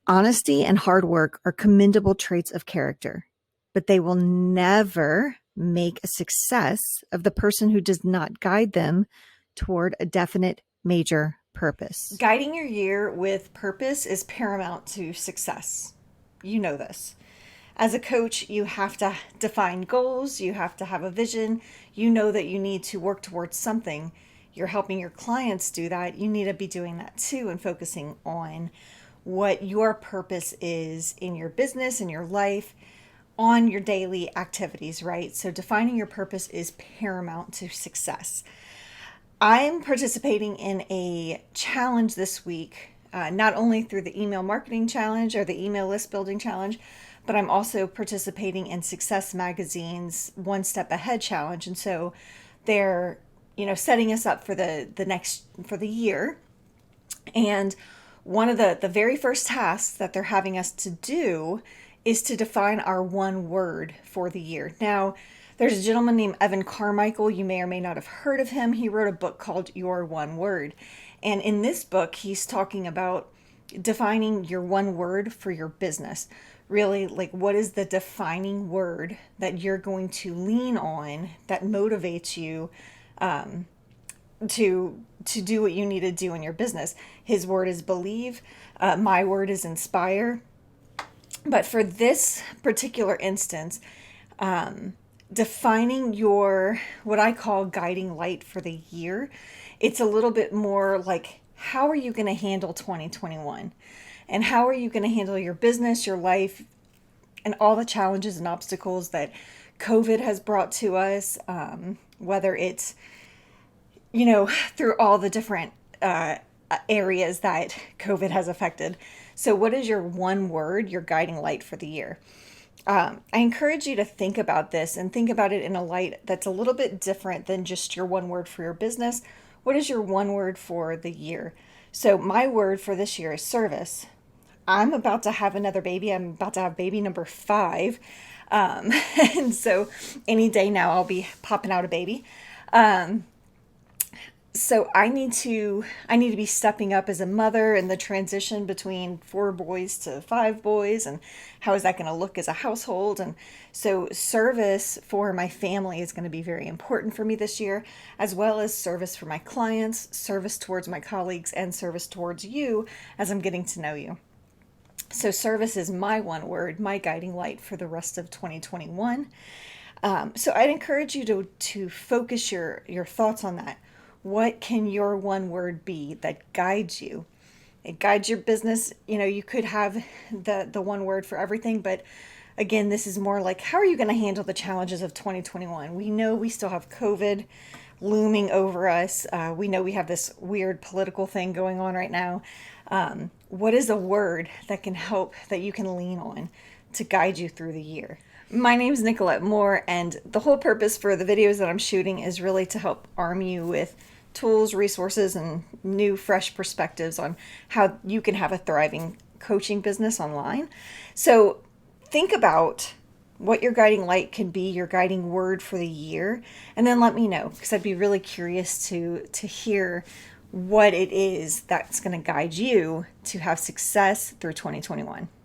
Honesty and hard work are commendable traits of character, but they will never make a success of the person who does not guide them toward a definite major purpose. Guiding your year with purpose is paramount to success. You know this. As a coach, you have to define goals, you have to have a vision, you know that you need to work towards something. You're helping your clients do that. You need to be doing that too and focusing on what your purpose is in your business, in your life, on your daily activities, right? So defining your purpose is paramount to success. I'm participating in a challenge this week, not only through the email marketing challenge or the email list building challenge, but I'm also participating in Success Magazine's One Step Ahead challenge. And so they're, setting us up for the year. And one of the very first tasks that they're having us to do is to define our one word for the year. Now, there's a gentleman named Evan Carmichael. You may or may not have heard of him. He wrote a book called Your One Word. And in this book, he's talking about defining your one word for your business. Really, like, what is the defining word that you're going to lean on that motivates you to do what you need to do in your business? His word is believe. My word is inspire. But for this particular instance, defining your what I call guiding light for the year, it's a little bit more like, how are you going to handle 2021? And how are you going to handle your business, your life, and all the challenges and obstacles that COVID has brought to us, whether it's, through all the different areas that COVID has affected. So what is your one word, your guiding light for the year? I encourage you to think about this and think about it in a light that's a little bit different than just your one word for your business. What is your one word for the year? So my word for this year is service. I'm about to have another baby. I'm about to have baby number 5. Um, and so any day now I'll be popping out a baby. Um, so I need to be stepping up as a mother in the transition between 4 boys to 5 boys, and how is that going to look as a household. And so service for my family is going to be very important for me this year, as well as service for my clients, service towards my colleagues, and service towards you as I'm getting to know you. So service is my one word, my guiding light for the rest of 2021. So I'd encourage you to focus your thoughts on that. What can your one word be that guides you? It guides your business. You could have the one word for everything, but again, this is more like, how are you going to handle the challenges of 2021? We know we still have COVID looming over us. We know we have this weird political thing going on right now. What is a word that can help, that you can lean on to guide you through the year? My name is Nicolette Moore, and the whole purpose for the videos that I'm shooting is really to help arm you with tools, resources, and new, fresh perspectives on how you can have a thriving coaching business online. So think about what your guiding light can be, your guiding word for the year, and then let me know, because I'd be really curious to hear what it is that's going to guide you to have success through 2021.